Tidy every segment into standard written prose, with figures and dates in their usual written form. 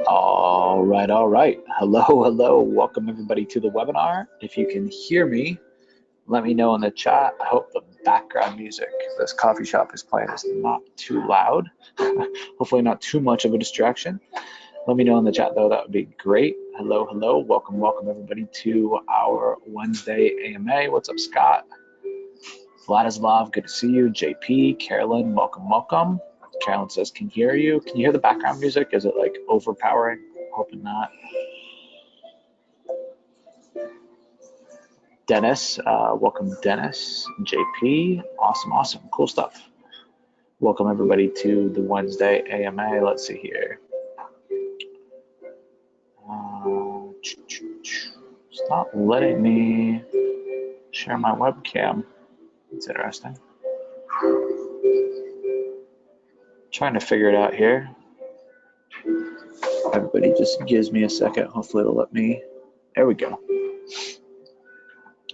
All right, all right. Hello, hello. Welcome everybody to the webinar. If you can hear me, let me know in the chat. I hope the background music this coffee shop is playing is not too loud. Hopefully not too much of a distraction. Let me know in the chat though, that would be great. Hello, hello. Welcome, welcome everybody to our Wednesday AMA. What's up, Scott? Vladislav, good to see you. JP, Carolyn, welcome, welcome. Carolyn says, can hear you. Can you hear the background music? Is it like overpowering? Hoping not. Dennis, welcome Dennis. JP, awesome, awesome, cool stuff. Welcome everybody to the Wednesday AMA. Let's see here. It's not letting me share my webcam. It's interesting. Trying to figure it out here. Everybody just gives me a second. Hopefully it'll let me. There we go.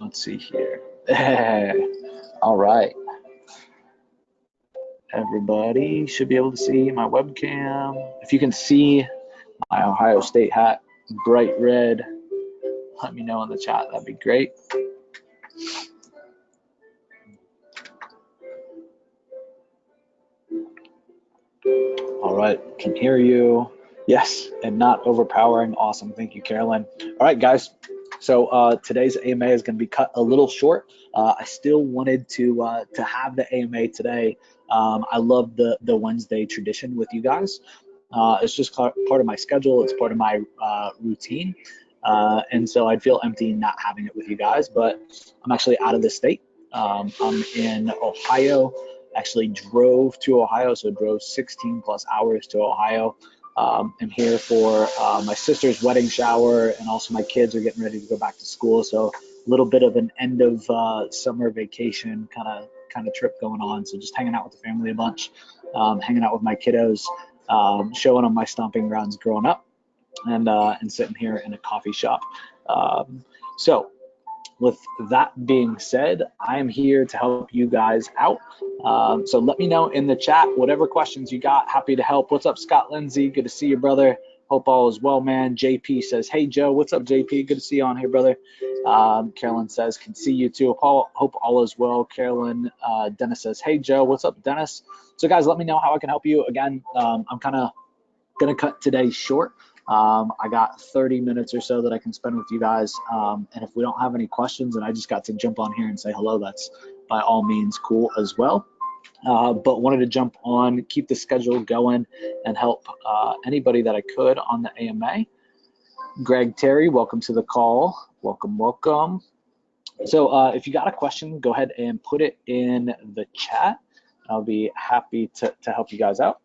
Let's see here. All right. Everybody should be able to see my webcam. If you can see my Ohio State hat, bright red, let me know in the chat. That'd be great. All right, can hear you. Yes, and not overpowering. Awesome, thank you, Carolyn. All right, guys. So today's AMA is going to be cut a little short. I still wanted to have the AMA today. I love the Wednesday tradition with you guys. It's just part of my schedule. It's part of my routine. And so I'd feel empty not having it with you guys. But I'm actually out of the state. I'm in Ohio. Actually drove to Ohio, so drove 16 plus hours to Ohio. I'm here for my sister's wedding shower, and also my kids are getting ready to go back to school. So a little bit of an end of summer vacation kind of trip going on. So just hanging out with the family a bunch, hanging out with my kiddos, showing them my stomping grounds growing up, and sitting here in a coffee shop. So with that being said, I am here to help you guys out. So let me know in the chat, whatever questions you got, happy to help. What's up, Scott Lindsay? Good to see you, brother. Hope all is well, man. JP says, hey, Joe. What's up, JP? Good to see you on here, brother. Carolyn says, can see you too. Hope all is well. Carolyn, Dennis says, hey, Joe. What's up, Dennis? So, guys, let me know how I can help you. Again, I'm kind of going to cut today short. I got 30 minutes or so that I can spend with you guys. And if we don't have any questions and I just got to jump on here and say hello, that's by all means cool as well. But wanted to jump on, keep the schedule going, and help anybody that I could on the AMA. Greg Terry, welcome to the call. Welcome, welcome. So if you got a question, go ahead and put it in the chat. I'll be happy to help you guys out.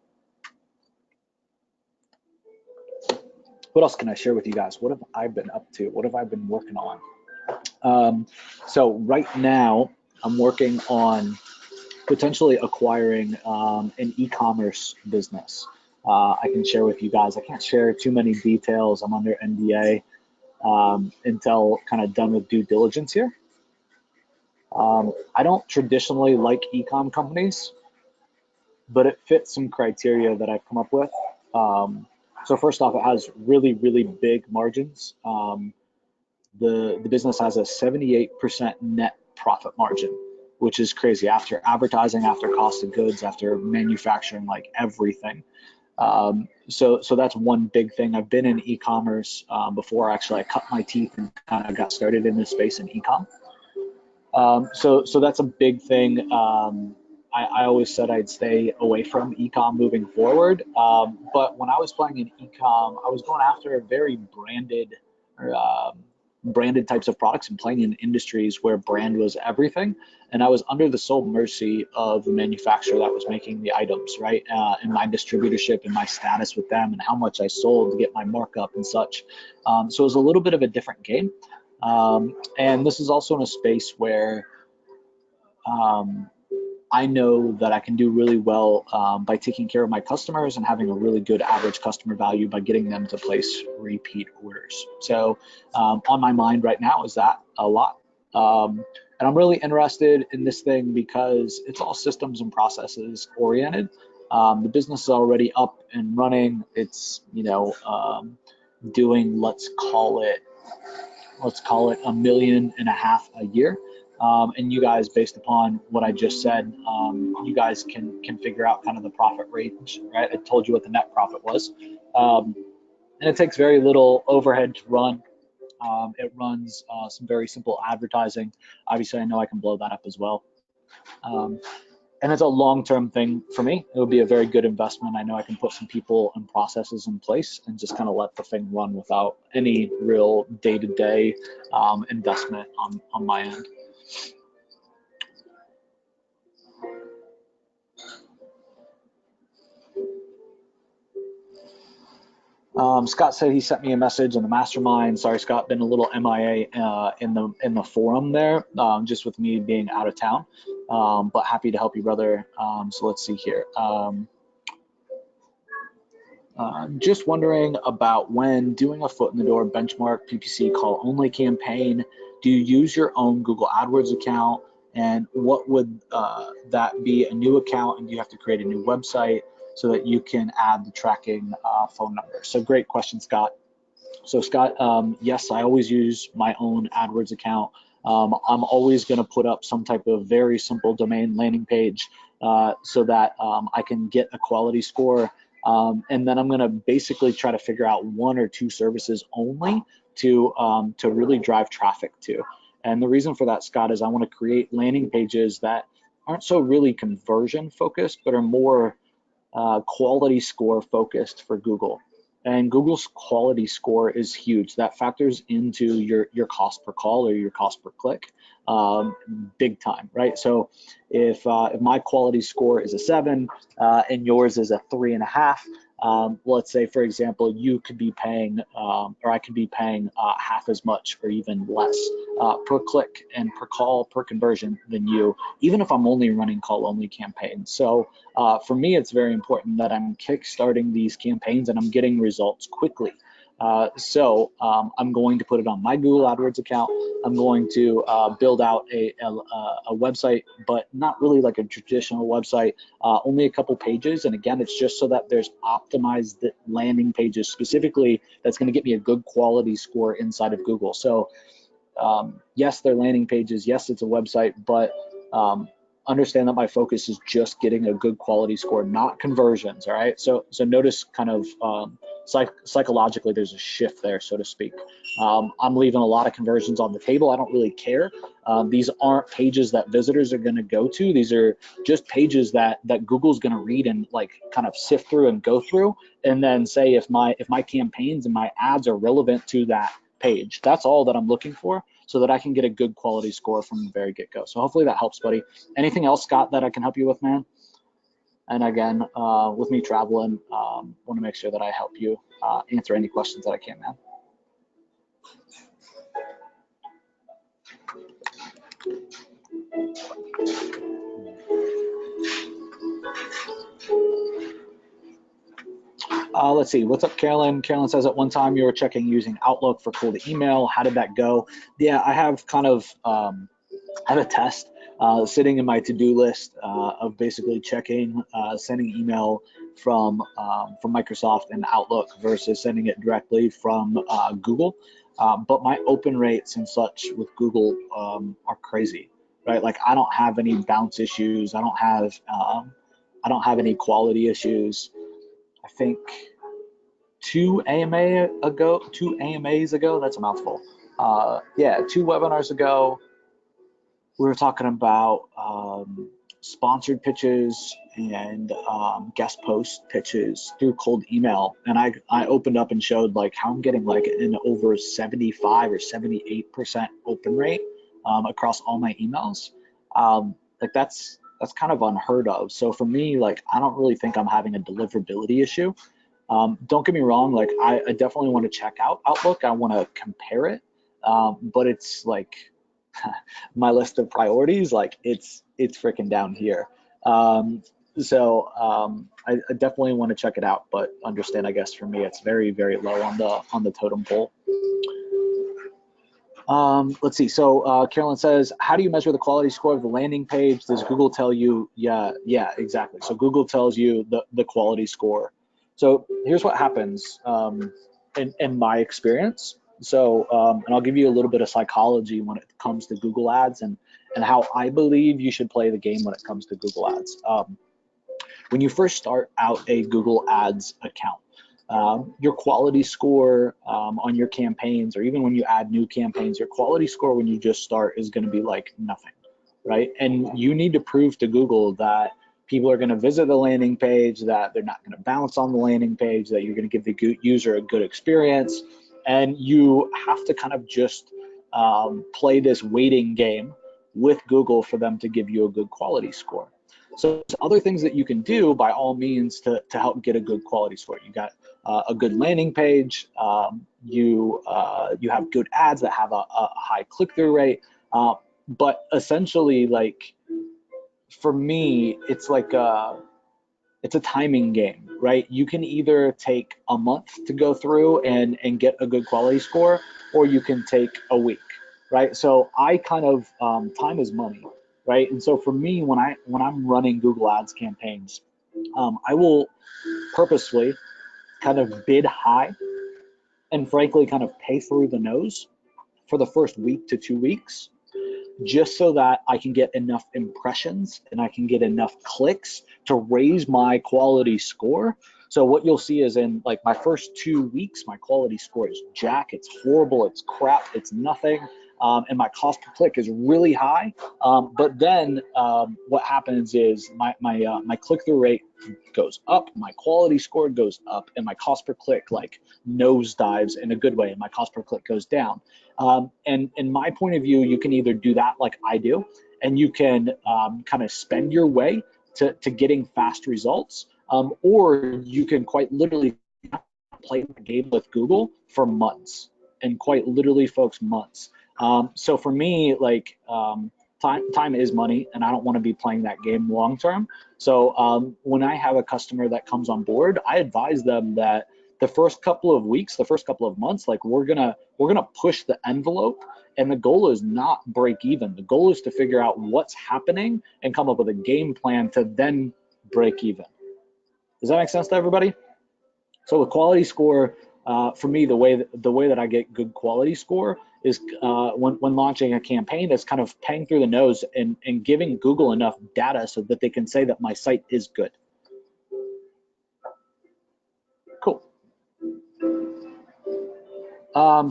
What else can I share with you guys? What have I been up to? What have I been working on? So right now, I'm working on potentially acquiring an e-commerce business. I can share with you guys. I can't share too many details. I'm under NDA until kind of done with due diligence here. I don't traditionally like e-com companies, but it fits some criteria that I've come up with. So first off, it has really, really big margins. The business has a 78% net profit margin, which is crazy after advertising, after cost of goods, after manufacturing, like everything. So that's one big thing. I've been in e-commerce before. Actually, I cut my teeth and kind of got started in this space in e-com. So that's a big thing. I always said I'd stay away from e-com moving forward. But when I was playing in e-com, I was going after very branded types of products and playing in industries where brand was everything. And I was under the sole mercy of the manufacturer that was making the items, right? And my distributorship and my status with them and how much I sold to get my markup and such. So it was a little bit of a different game. And this is also in a space where I know that I can do really well by taking care of my customers and having a really good average customer value by getting them to place repeat orders. So on my mind right now is that a lot. And I'm really interested in this thing because it's all systems and processes oriented. The business is already up and running. It's, doing, let's call it $1.5 million a year. And you guys, based upon what I just said, you guys can figure out kind of the profit range, right? I told you what the net profit was. And it takes very little overhead to run. It runs some very simple advertising. Obviously, I know I can blow that up as well. And it's a long-term thing for me. It would be a very good investment. I know I can put some people and processes in place and just kind of let the thing run without any real day-to-day investment on my end. Scott said he sent me a message in the mastermind. Sorry, Scott, been a little MIA in the forum there, just with me being out of town. But happy to help you, brother. So let's see here. Just wondering about when doing a foot in the door benchmark PPC call only campaign, do you use your own Google AdWords account? And what would that be, a new account, and do you have to create a new website so that you can add the tracking phone number? So great question, Scott. So Scott, yes, I always use my own AdWords account. I'm always going to put up some type of very simple domain landing page so that I can get a quality score. And then I'm going to basically try to figure out one or two services only to really drive traffic to. And the reason for that, Scott, is I want to create landing pages that aren't so really conversion focused, but are more quality score focused for Google. And Google's quality score is huge. That factors into your cost per call or your cost per click, big time, right? So if my quality score is a 7 and yours is a 3.5, let's say, for example, you could be paying, or I could be paying half as much or even less per click and per call, per conversion than you, even if I'm only running call-only campaigns. So for me, it's very important that I'm kickstarting these campaigns and I'm getting results quickly. So I'm going to put it on my Google AdWords account. I'm going to build out a website, but not really like a traditional website, only a couple pages. And again, it's just so that there's optimized landing pages specifically that's going to get me a good quality score inside of Google. So yes, they're landing pages. Yes, it's a website, but understand that my focus is just getting a good quality score, not conversions. All right. So notice kind of psychologically, there's a shift there, so to speak. I'm leaving a lot of conversions on the table. I don't really care. These aren't pages that visitors are going to go to. These are just pages that Google's going to read and like kind of sift through and go through, and then say if my campaigns and my ads are relevant to that page. That's all that I'm looking for, so that I can get a good quality score from the very get-go. So hopefully that helps, buddy. Anything else, Scott, that I can help you with, man? And again, with me traveling, want to make sure that I help you answer any questions that I can, man. Let's see, what's up, Carolyn? Carolyn says at one time you were checking using Outlook for cold email. How did that go? Yeah, I have kind of, I have a test sitting in my to-do list of basically checking, sending email from Microsoft and Outlook versus sending it directly from Google. But my open rates and such with Google are crazy, right? Like I don't have any bounce issues. I don't have any quality issues. I think two AMAs ago, that's a mouthful. Yeah, 2 webinars ago, we were talking about sponsored pitches and guest post pitches through cold email. And I opened up and showed like how I'm getting like an over 75 or 78% open rate across all my emails. Like that's kind of unheard of. So for me, like, I don't really think I'm having a deliverability issue. Don't get me wrong, like I definitely want to check out Outlook. I want to compare it. But it's like my list of priorities, like it's freaking down here. So I definitely want to check it out, but understand, I guess for me, it's very, very low on the totem pole. Let's see. So Carolyn says, how do you measure the quality score of the landing page? Does Google tell you? Yeah, exactly. So Google tells you the quality score. So here's what happens in my experience. So, and I'll give you a little bit of psychology when it comes to Google Ads and how I believe you should play the game when it comes to Google Ads. When you first start out a Google Ads account, your quality score on your campaigns, or even when you add new campaigns, your quality score when you just start is going to be like nothing, right? And you need to prove to Google that people are going to visit the landing page, that they're not going to bounce on the landing page, that you're going to give the user a good experience. And you have to kind of just play this waiting game with Google for them to give you a good quality score. So there's other things that you can do by all means to help get a good quality score. You got a good landing page. You have good ads that have a high click-through rate. But essentially, like for me, it's like it's a timing game, right? You can either take a month to go through and get a good quality score, or you can take a week, right? So I kind of time is money, right? And so for me, when I'm running Google Ads campaigns, I will purposefully kind of bid high and frankly kind of pay through the nose for the first week to 2 weeks, just so that I can get enough impressions and I can get enough clicks to raise my quality score. So what you'll see is in like my first 2 weeks, my quality score is jack, it's horrible, it's crap, it's nothing. And my cost per click is really high. But then what happens is my click-through rate goes up, my quality score goes up, and my cost per click like nosedives in a good way, and my cost per click goes down. And in my point of view, you can either do that like I do, and you can kind of spend your way to getting fast results, or you can quite literally play the game with Google for months, and quite literally, folks, months. So for me, like time is money, and I don't want to be playing that game long term. So when I have a customer that comes on board, I advise them that the first couple of weeks, the first couple of months, like we're gonna push the envelope, and the goal is not break even. The goal is to figure out what's happening and come up with a game plan to then break even. Does that make sense to everybody? So the quality score, for me, the way that I get good quality score is when launching a campaign that's kind of paying through the nose and giving Google enough data so that they can say that my site is good. Cool.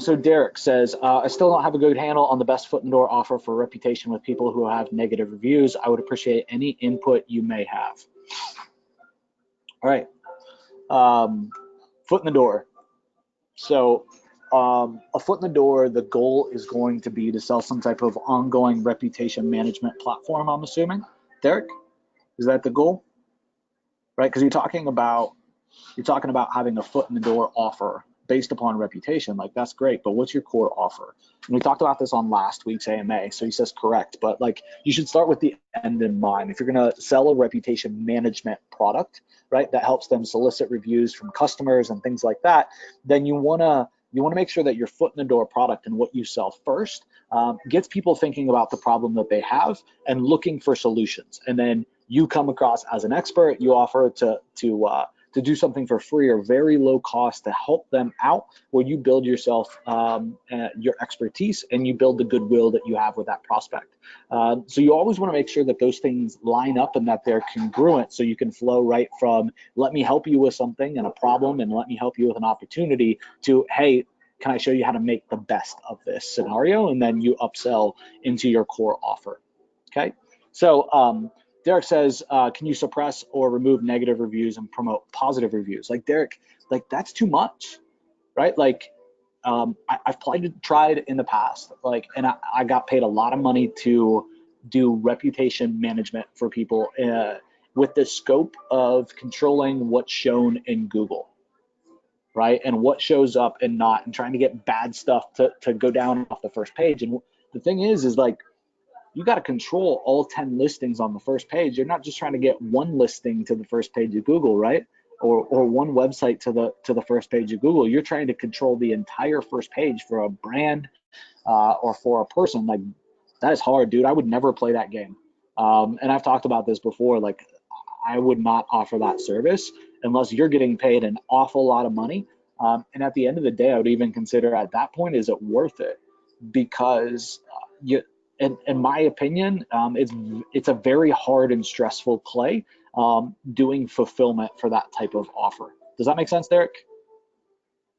So Derek says, I still don't have a good handle on the best foot in the door offer for reputation with people who have negative reviews. I would appreciate any input you may have. All right. Foot in the door. So a foot in the door, the goal is going to be to sell some type of ongoing reputation management platform, I'm assuming. Derek, is that the goal? Right? Because you're talking about having a foot in the door offer based upon reputation. Like, that's great, but what's your core offer? And we talked about this on last week's AMA, so he says correct, but like you should start with the end in mind. If you're going to sell a reputation management product, right, that helps them solicit reviews from customers and things like that, then you want to make sure that your foot in the door product and what you sell first gets people thinking about the problem that they have and looking for solutions. And then you come across as an expert, you offer to do something for free or very low cost to help them out, where you build yourself your expertise and you build the goodwill that you have with that prospect. So you always want to make sure that those things line up and that they're congruent, so you can flow right from let me help you with something and a problem and let me help you with an opportunity to, hey, can I show you how to make the best of this scenario? And then you upsell into your core offer. Okay, so Derek says, can you suppress or remove negative reviews and promote positive reviews? Like, Derek, like that's too much, right? Like I've tried in the past, like, and I got paid a lot of money to do reputation management for people with the scope of controlling what's shown in Google, right? And what shows up and not, and trying to get bad stuff to go down off the first page. And the thing is like, you got to control all 10 listings on the first page. You're not just trying to get one listing to the first page of Google, right? Or one website to the first page of Google. You're trying to control the entire first page for a brand, or for a person, like that is hard, dude. I would never play that game. And I've talked about this before, like I would not offer that service unless you're getting paid an awful lot of money. And at the end of the day, I would even consider at that point, is it worth it? Because in my opinion, it's a very hard and stressful play doing fulfillment for that type of offer. Does that make sense, Derek?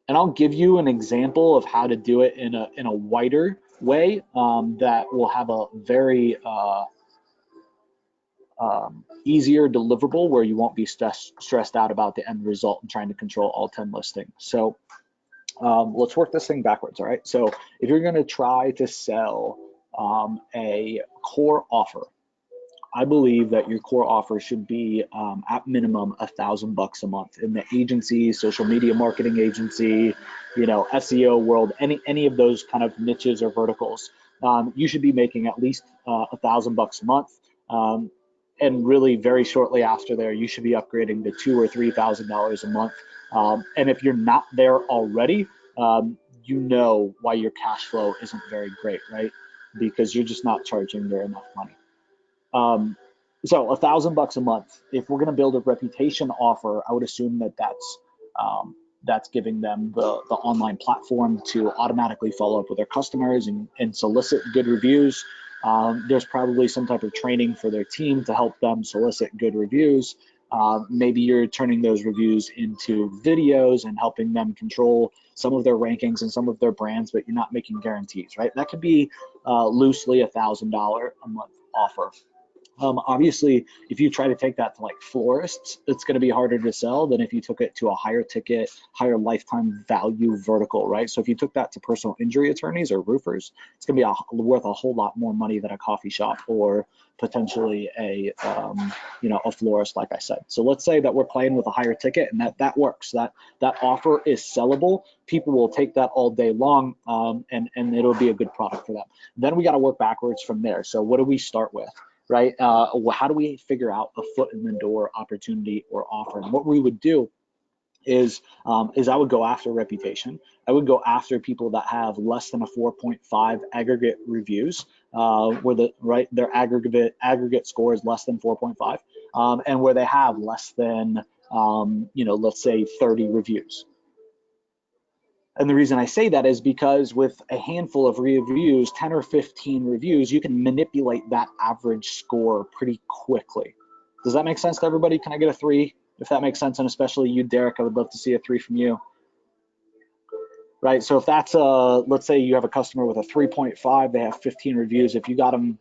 And I'll give you an example of how to do it in a wider way that will have a very easier deliverable where you won't be stressed out about the end result and trying to control all 10 listings. So let's work this thing backwards, all right? So if you're gonna try to sell a core offer, I believe that your core offer should be at minimum $1,000 a month in the agency, social media marketing agency, SEO world, any of those kind of niches or verticals. You should be making at least $1,000 a month. And really very shortly after there, you should be upgrading to $2,000 or $3,000 a month. And if you're not there already, you know why your cash flow isn't very great, right? Because you're just not charging there enough money. So $1,000 a month. If we're going to build a reputation offer, I would assume that that's giving them the online platform to automatically follow up with their customers and solicit good reviews. There's probably some type of training for their team to help them solicit good reviews. Maybe you're turning those reviews into videos and helping them control some of their rankings and some of their brands, but you're not making guarantees, right? That could be loosely $1,000 a month offer. Obviously, if you try to take that to like florists, it's going to be harder to sell than if you took it to a higher ticket, higher lifetime value vertical, right? So if you took that to personal injury attorneys or roofers, it's going to be worth a whole lot more money than a coffee shop or potentially a florist, like I said. So let's say that we're playing with a higher ticket and that works. That offer is sellable. People will take that all day long, and it'll be a good product for them. Then we got to work backwards from there. So what do we start with? Right? How do we figure out a foot in the door opportunity or offer? And what we would do is I would go after reputation. I would go after people that have less than a 4.5 aggregate reviews, where their aggregate score is less than 4.5, and where they have less than let's say 30 reviews. And the reason I say that is because with a handful of reviews, 10 or 15 reviews, you can manipulate that average score pretty quickly. Does that make sense to everybody? Can I get a 3? If that makes sense, and especially you, Derek, I would love to see a 3 from you. Right, so if that's let's say you have a customer with a 3.5, they have 15 reviews. If you got them,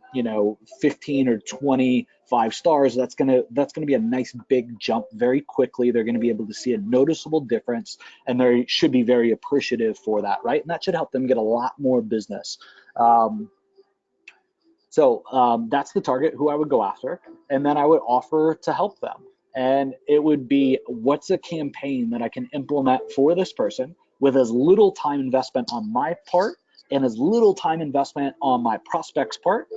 15 or 25 stars, that's gonna be a nice big jump very quickly. They're gonna be able to see a noticeable difference, and they should be very appreciative for that, right? And that should help them get a lot more business. So that's the target who I would go after, and then I would offer to help them. And it would be, what's a campaign that I can implement for this person with as little time investment on my part and as little time investment on my prospect's part,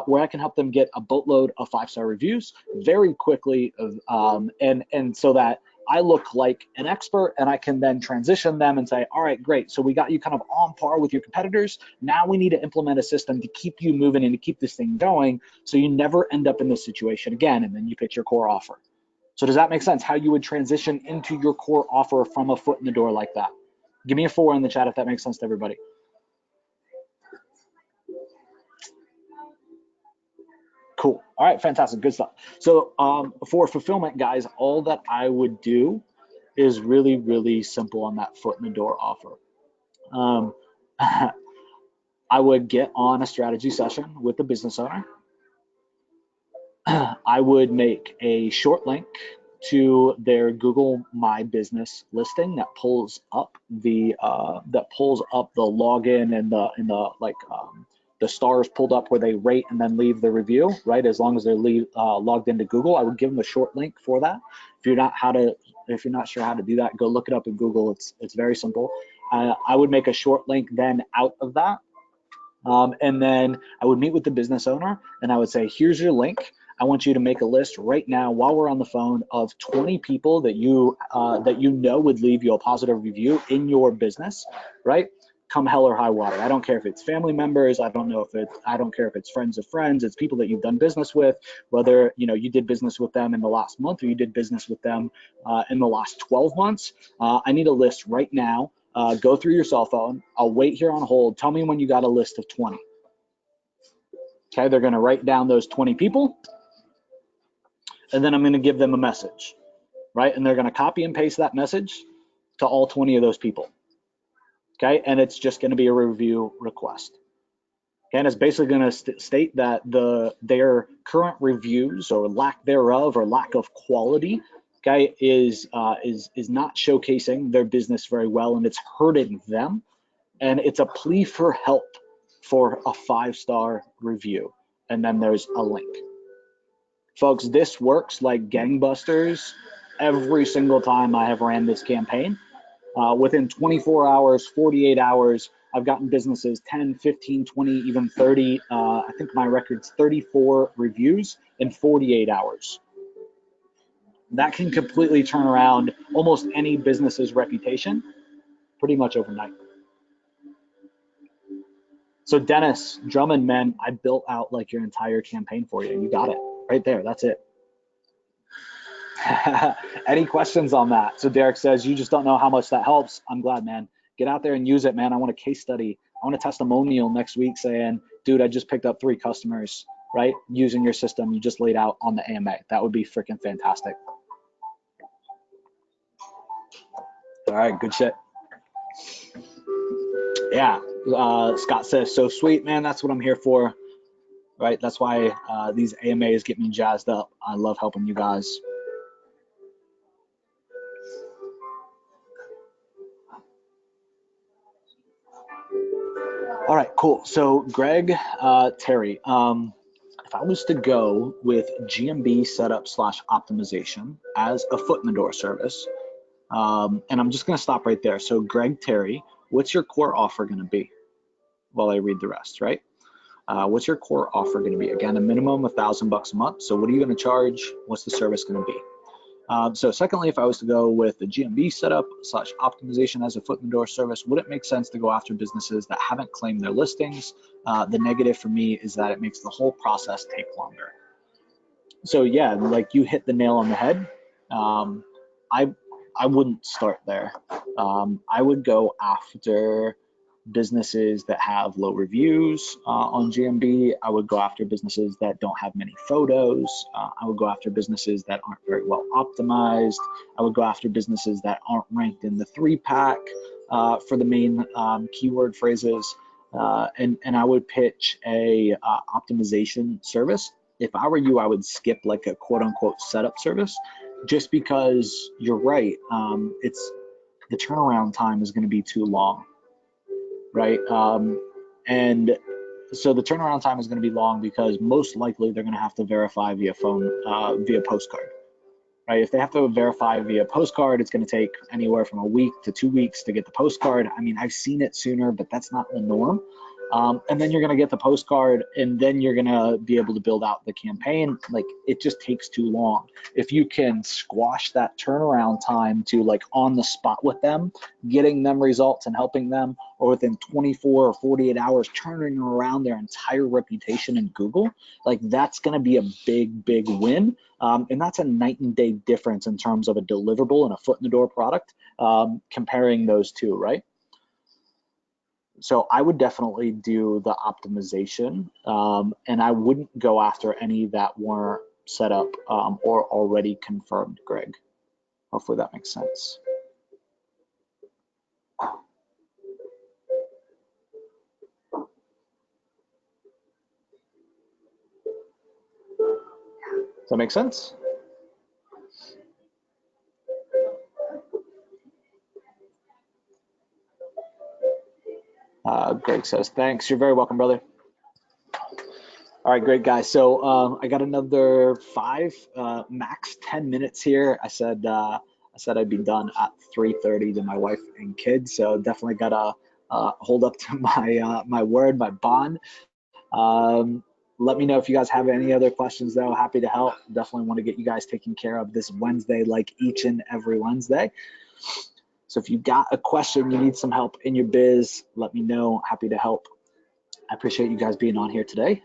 where I can help them get a boatload of 5-star reviews very quickly, and so that I look like an expert, and I can then transition them and say, all right, great. So we got you kind of on par with your competitors. Now we need to implement a system to keep you moving and to keep this thing going so you never end up in this situation again, and then you pick your core offer. So does that make sense? How you would transition into your core offer from a foot in the door like that? Give me a 4 in the chat if that makes sense to everybody. Cool. All right, fantastic, good stuff. So for fulfillment, guys, all that I would do is really, really simple on that foot in the door offer. I would get on a strategy session with the business owner. I would make a short link to their Google My Business listing that pulls up the login and the stars pulled up where they rate and then leave the review, right? As long as they're logged into Google, I would give them a short link for that. If you're not sure how to do that, go look it up in Google. It's very simple. I would make a short link then out of that, and then I would meet with the business owner and I would say, here's your link. I want you to make a list right now while we're on the phone of 20 people that you know would leave you a positive review in your business, right? come hell or high water. I don't care if it's family members. I don't care if it's friends of friends. It's people that you've done business with, whether you did business with them in the last month or you did business with them in the last 12 months. I need a list right now. Go through your cell phone. I'll wait here on hold. Tell me when you got a list of 20. Okay, they're going to write down those 20 people, and then I'm going to give them a message, right? And they're going to copy and paste that message to all 20 of those people. Okay, and it's just going to be a review request. Okay, and it's basically going to state that their current reviews or lack thereof or lack of quality, okay, is not showcasing their business very well, and it's hurting them. And it's a plea for help for a 5-star review. And then there's a link. Folks, this works like gangbusters every single time I have ran this campaign. Within 24 hours, 48 hours, I've gotten businesses 10, 15, 20, even 30. I think my record's 34 reviews in 48 hours. That can completely turn around almost any business's reputation pretty much overnight. So Dennis Drummond, man, I built out like your entire campaign for you. You got it right there. That's it. Any questions on that? So Derek says, you just don't know how much that helps. I'm glad, man. Get out there and use it, man. I want a case study. I want a testimonial next week saying, dude, I just picked up 3 customers, right? Using your system you just laid out on the AMA. That would be freaking fantastic. All right, good shit. Yeah, Scott says, so sweet, man. That's what I'm here for, right? That's why these AMAs get me jazzed up. I love helping you guys. All right, cool. So Greg, Terry, if I was to go with GMB setup / optimization as a foot in the door service, and I'm just going to stop right there. So Greg, Terry, what's your core offer going to be? While I read the rest, right? What's your core offer going to be? Again, a minimum of $1,000 a month. So what are you going to charge? What's the service going to be? So secondly, if I was to go with the GMB setup / optimization as a foot in the door service, would it make sense to go after businesses that haven't claimed their listings? The negative for me is that it makes the whole process take longer. So yeah, like you hit the nail on the head. I wouldn't start there. I would go after businesses that have low reviews on GMB. I would go after businesses that don't have many photos. I would go after businesses that aren't very well optimized. I would go after businesses that aren't ranked in the 3-pack for the main keyword phrases. And I would pitch a optimization service. If I were you, I would skip like a quote unquote setup service, just because you're right. It's the turnaround time is going to be too long. Right, and so the turnaround time is going to be long because most likely they're going to have to verify via phone, via postcard. Right, if they have to verify via postcard, it's going to take anywhere from a week to 2 weeks to get the postcard. I mean, I've seen it sooner, but that's not the norm. And then you're going to get the postcard, and then you're going to be able to build out the campaign. Like, it just takes too long. If you can squash that turnaround time to like on the spot with them, getting them results and helping them, or within 24 or 48 hours turning around their entire reputation in Google, like that's going to be a big win. And that's a night and day difference in terms of a deliverable and a foot in the door product, comparing those two, right? So I would definitely do the optimization, and I wouldn't go after any that weren't set up or already confirmed, Greg. Hopefully that makes sense. Does that make sense? Greg says, thanks. You're very welcome, brother. All right, great, guys. So I got another 5, max 10 minutes here. I said I'd be done at 3:30 to my wife and kids. So definitely gotta hold up to my my word, my bond. Let me know if you guys have any other questions, though. Happy to help. Definitely want to get you guys taken care of this Wednesday, like each and every Wednesday. So if you got a question, you need some help in your biz, let me know. Happy to help. I appreciate you guys being on here today.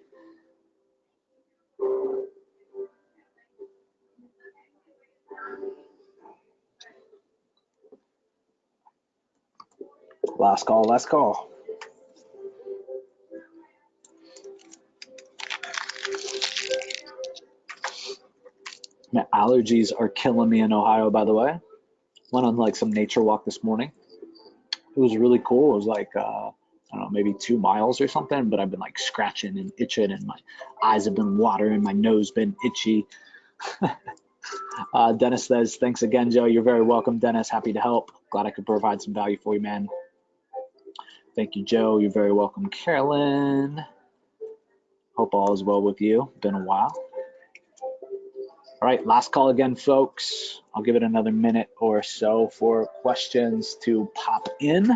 Last call, last call. My allergies are killing me in Ohio, by the way. Went on like some nature walk this morning. It was really cool. It was like, I don't know, maybe 2 miles or something, but I've been like scratching and itching and my eyes have been watering, my nose been itchy. Dennis says, thanks again, Joe. You're very welcome, Dennis. Happy to help. Glad I could provide some value for you, man. Thank you, Joe. You're very welcome, Carolyn. Hope all is well with you. Been a while. All right, last call again, folks. I'll give it another minute or so for questions to pop in.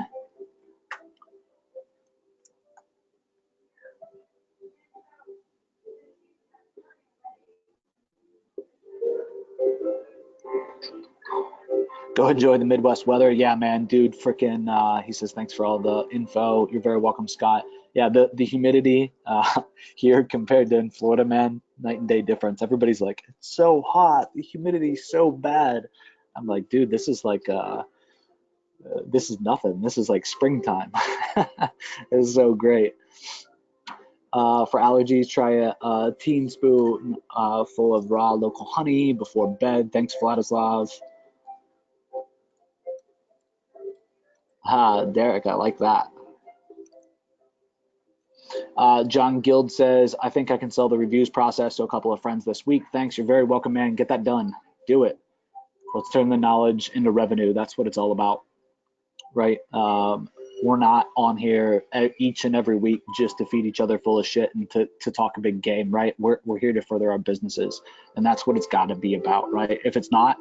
Go enjoy the Midwest weather. Yeah, man, dude, freaking, he says, thanks for all the info. You're very welcome, Scott. Yeah, the humidity here compared to in Florida, man, night and day difference. Everybody's like, it's so hot. The humidity's so bad. I'm like, dude, this is like, this is nothing. This is like springtime. It's so great. For allergies, try a teaspoon full of raw local honey before bed. Thanks, Vladislav. Derek, I like that. John Guild says, I think I can sell the reviews process to a couple of friends this week. Thanks. You're very welcome, man. Get that done. Do it. Let's turn the knowledge into revenue. That's what it's all about, right? We're not on here each and every week just to feed each other full of shit and to talk a big game, right? We're here to further our businesses, and that's what it's got to be about, right? If it's not,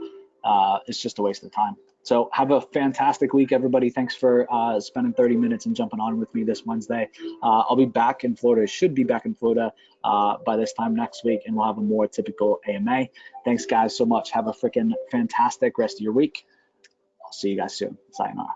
it's just a waste of time. So have a fantastic week, everybody. Thanks for spending 30 minutes and jumping on with me this Wednesday. I'll be back in Florida, should be back in Florida by this time next week, and we'll have a more typical AMA. Thanks, guys, so much. Have a freaking fantastic rest of your week. I'll see you guys soon. Sayonara.